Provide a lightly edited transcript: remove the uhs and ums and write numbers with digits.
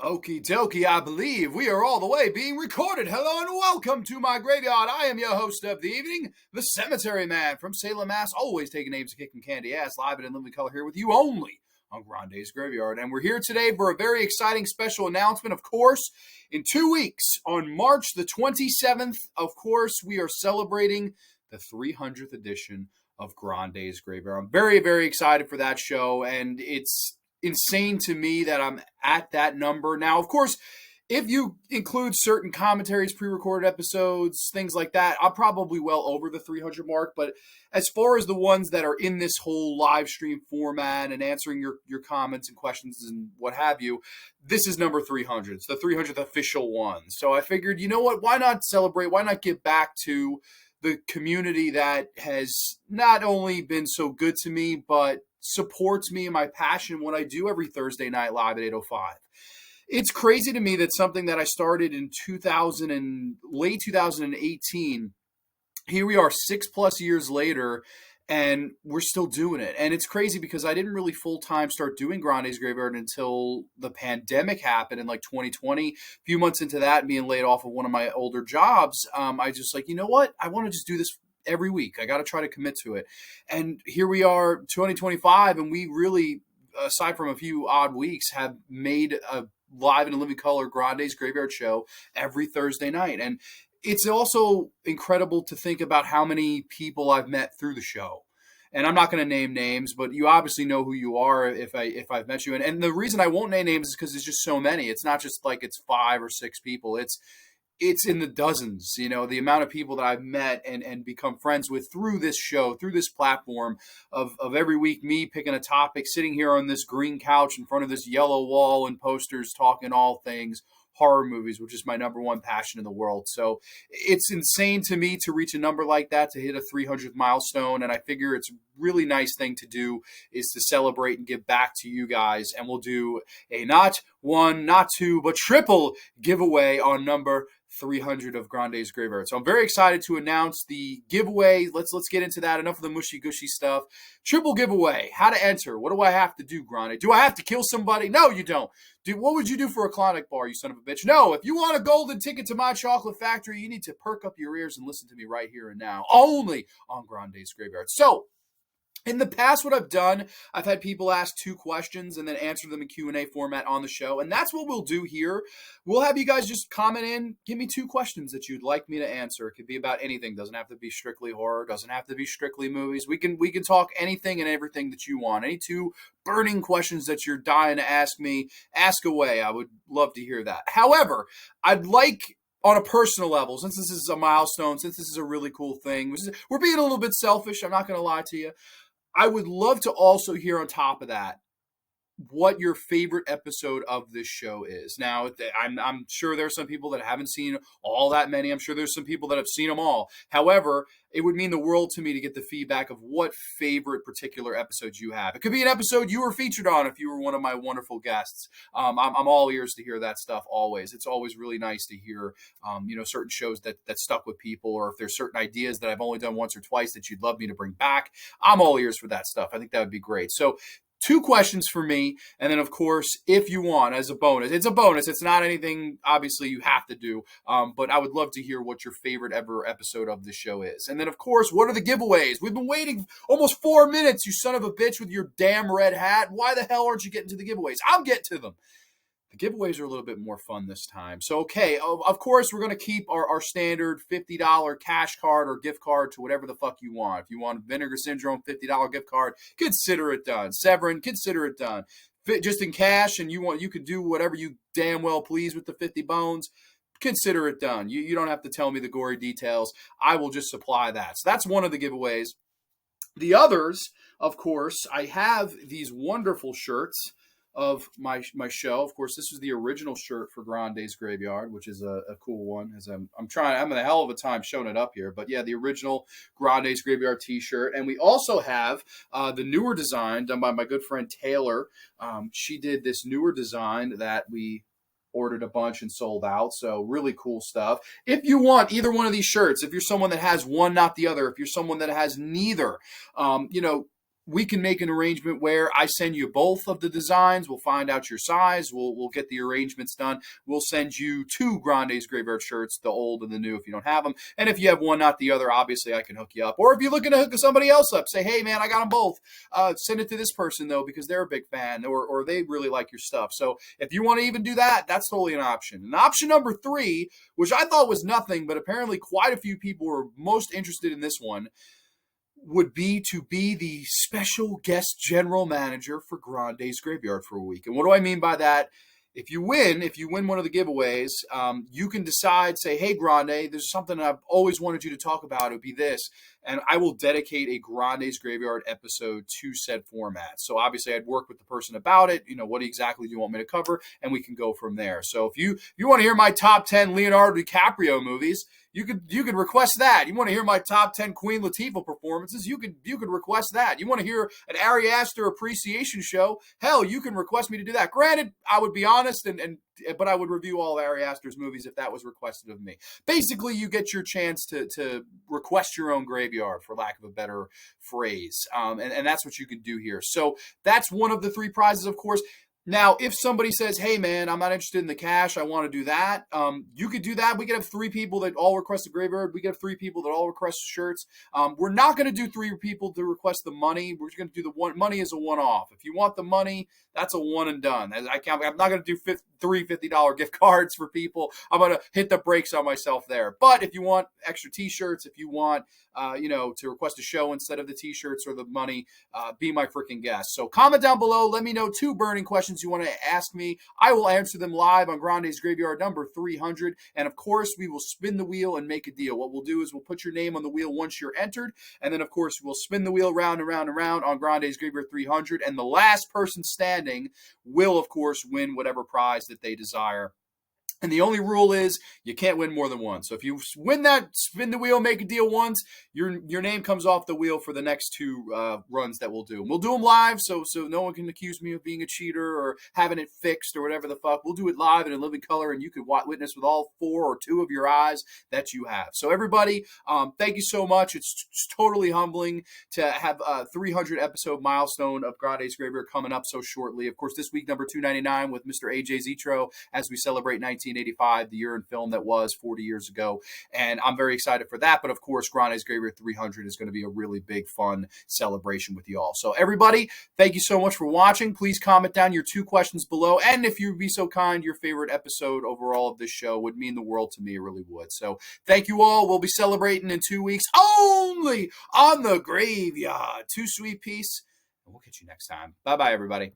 Okie dokie, I believe we are all the way being recorded. Hello and welcome to my graveyard. I am your host of the evening, the Cemetery Man from Salem, Mass. Always taking names and kicking candy ass, live and in living color here with you only on Grande's Graveyard. And we're here today for a very exciting special announcement. Of course, in 2 weeks, on March the 27th, of course, we are celebrating the 300th edition of Grande's Graveyard. I'm very, very excited for that show, and it's insane to me that I'm at that number. Now, of course, if you include certain commentaries, pre-recorded episodes, things like that, I'm probably well over the 300 mark. But as far as the ones that are in this whole live stream format and answering your comments and questions and what have you, this is number 300. It's the 300th official one. So I figured, you know what? Why not celebrate? Why not give back to the community that has not only been so good to me, but supports me and my passion when I do every Thursday night live at 8:05. It's crazy to me that something that I started in late 2018, here we are 6+ years later, and we're still doing it. And it's crazy because I didn't really full-time start doing Grande's Graveyard until the pandemic happened in like 2020. A few months into that, being laid off of one of my older jobs, I just like, you know what? I want to just do this every week. I got to try to commit to it. And here we are, 2025, and we really, aside from a few odd weeks, have made a live and in living color Grande's Graveyard show every Thursday night. And it's also incredible to think about how many people I've met through the show. And I'm not going to name names, but you obviously know who you are if I've met you. And the reason I won't name names is because there's just so many. It's not just like it's 5 or 6 people. It's in the dozens, the amount of people that I've met and become friends with through this show, through this platform of every week, me picking a topic, sitting here on this green couch in front of this yellow wall and posters, talking all things horror movies, which is my number one passion in the world. So it's insane to me to reach a number like that, to hit a 300th milestone. And I figure it's a really nice thing to do is to celebrate and give back to you guys. And we'll do a not one, not two, but triple giveaway on number 300 of Grande's Graveyard. So I'm very excited to announce the giveaway. Let's get into that. Enough of the mushy gushy stuff. Triple giveaway. How to enter? What do I have to do, Grande? Do I have to kill somebody? No, you don't. What would you do for a Klondike bar, you son of a bitch? No, if you want a golden ticket to my chocolate factory, you need to perk up your ears and listen to me right here and now, only on Grande's Graveyard. So, in the past, what I've done, I've had people ask 2 questions and then answer them in Q&A format on the show. And that's what we'll do here. We'll have you guys just comment in. Give me 2 questions that you'd like me to answer. It could be about anything. Doesn't have to be strictly horror. Doesn't have to be strictly movies. We can talk anything and everything that you want. Any 2 burning questions that you're dying to ask me, ask away. I would love to hear that. However, I'd like, on a personal level, since this is a milestone, since this is a really cool thing, we're being a little bit selfish. I'm not going to lie to you. I would love to also hear on top of that what your favorite episode of this show is. Now, I'm sure there are some people that haven't seen all that many. I'm sure there's some people that have seen them all. However, it would mean the world to me to get the feedback of what favorite particular episodes you have. It could be an episode you were featured on if you were one of my wonderful guests. I'm all ears to hear that stuff always. It's always really nice to hear, certain shows that stuck with people, or if there's certain ideas that I've only done once or twice that you'd love me to bring back. I'm all ears for that stuff. I think that would be great. So 2 questions for me, and then, of course, if you want, as a bonus. It's a bonus. It's not anything, obviously, you have to do, but I would love to hear what your favorite ever episode of the show is. And then, of course, what are the giveaways? We've been waiting almost 4 minutes, you son of a bitch, with your damn red hat. Why the hell aren't you getting to the giveaways? I'm getting to them. The giveaways are a little bit more fun this time. So, okay, of course, we're going to keep our standard $50 cash card or gift card to whatever the fuck you want. If you want Vinegar Syndrome $50 gift card, consider it done. Severin, consider it done. Just in cash, and you could do whatever you damn well please with the 50 bones, consider it done. You don't have to tell me the gory details. I will just supply that. So that's one of the giveaways. The others, of course, I have these wonderful shirts of my show. Of course, this was the original shirt for Grande's Graveyard, which is a cool one. As I'm having a hell of a time showing it up here. But yeah, the original Grande's Graveyard t-shirt. And we also have the newer design done by my good friend Taylor. She did this newer design that we ordered a bunch and sold out. So really cool stuff. If you want either one of these shirts, if you're someone that has one, not the other, if you're someone that has neither, we can make an arrangement where I send you both of the designs. We'll find out your size. We'll get the arrangements done. We'll send you 2 Grande's Graveyard shirts, the old and the new if you don't have them. And if you have one, not the other, obviously I can hook you up. Or if you're looking to hook somebody else up, say, hey, man, I got them both. Send it to this person, though, because they're a big fan or they really like your stuff. So if you want to even do that, that's totally an option. And option number 3, which I thought was nothing, but apparently quite a few people were most interested in this one, would be to be the special guest general manager for Grande's Graveyard for a week. And what do I mean by that? If you win one of the giveaways, you can decide, say, hey, Grande, there's something I've always wanted you to talk about. It would be this. And I will dedicate a Grande's Graveyard episode to said format. So obviously I'd work with the person about it. What exactly do you want me to cover? And we can go from there. So if you want to hear my top 10 Leonardo DiCaprio movies, you could request that. You want to hear my top 10 Queen Latifah performances? You could request that. You want to hear an Ari Aster appreciation show? Hell, you can request me to do that. Granted, I would be honest, but I would review all of Ari Aster's movies if that was requested of me. Basically, you get your chance to request your own graveyard, for lack of a better phrase, and that's what you can do here. So that's one of the 3 prizes, of course. Now, if somebody says, hey, man, I'm not interested in the cash, I want to do that, you could do that. We could have 3 people that all request a graveyard. We could have 3 people that all request shirts. We're not going to do 3 people to request the money. We're going to do the one. Money is a one-off. If you want the money, that's a one and done. I'm not going to do 3 $50 gift cards for people. I'm going to hit the brakes on myself there. But if you want extra T-shirts, if you want, to request a show instead of the T-shirts or the money, be my freaking guest. So comment down below. Let me know 2 burning questions you want to ask me. I will answer them live on Grande's Graveyard number 300. And of course, we will spin the wheel and make a deal. What we'll do is we'll put your name on the wheel once you're entered. And then, of course, we'll spin the wheel round and round and round on Grande's Graveyard 300. And the last person standing will, of course, win whatever prize that they desire. And the only rule is you can't win more than one. So if you win that, spin the wheel, make a deal once, your name comes off the wheel for the next 2 runs that we'll do. And we'll do them live, so no one can accuse me of being a cheater or having it fixed or whatever the fuck. We'll do it live and in living color, and you can witness with all 4 or 2 of your eyes that you have. So everybody, thank you so much. It's totally humbling to have a 300 episode milestone of Grande's Graveyard coming up so shortly. Of course, this week, number 299 with Mr. AJ Zitro as we celebrate 1985, the year in film that was 40 years ago. And I'm very excited for that. But of course, Grande's Graveyard 300 is going to be a really big, fun celebration with you all. So everybody, thank you so much for watching. Please comment down your 2 questions below. And if you'd be so kind, your favorite episode overall of this show would mean the world to me. It really would. So thank you all. We'll be celebrating in 2 weeks only on the Graveyard. 2 sweet peace. And we'll catch you next time. Bye-bye, everybody.